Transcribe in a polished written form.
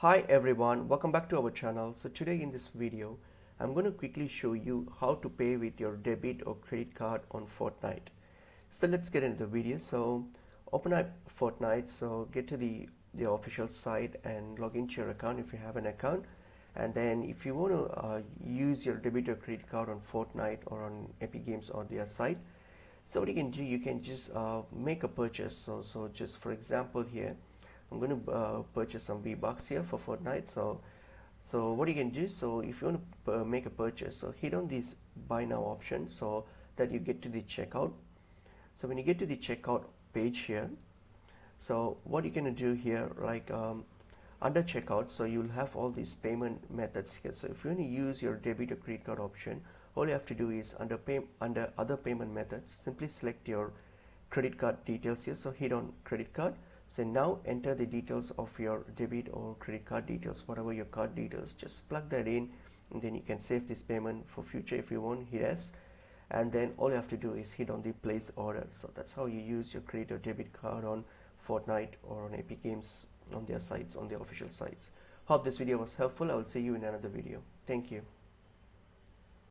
Hi everyone, welcome back to our channel. So today in this video I'm going to quickly show you how to pay with your debit or credit card on Fortnite. So let's get into the video. So open up Fortnite, so get to the official site and log into your account if you have an account, and then if you want to use your debit or credit card on Fortnite or on Epic Games or their site, so what you can do, you can just make a purchase. So just for example here I'm going to purchase some V-Bucks here for Fortnite. So what you can do, so if you want to make a purchase, so hit on this buy now option so that you get to the checkout. So when you get to the checkout page here, so what you're going to do here, like under checkout, so you'll have all these payment methods here. So if you want to use your debit or credit card option, all you have to do is under other payment methods, simply select your credit card details here. So hit on credit card. So now enter the details of your debit or credit card details, whatever your card details, just plug that in, and then you can save this payment for future if you want. Hit S, and then all you have to do is hit on the place order. So that's how you use your credit or debit card on Fortnite or on Epic Games on their sites, on their official sites. Hope this video was helpful. I will see you in another video. Thank you.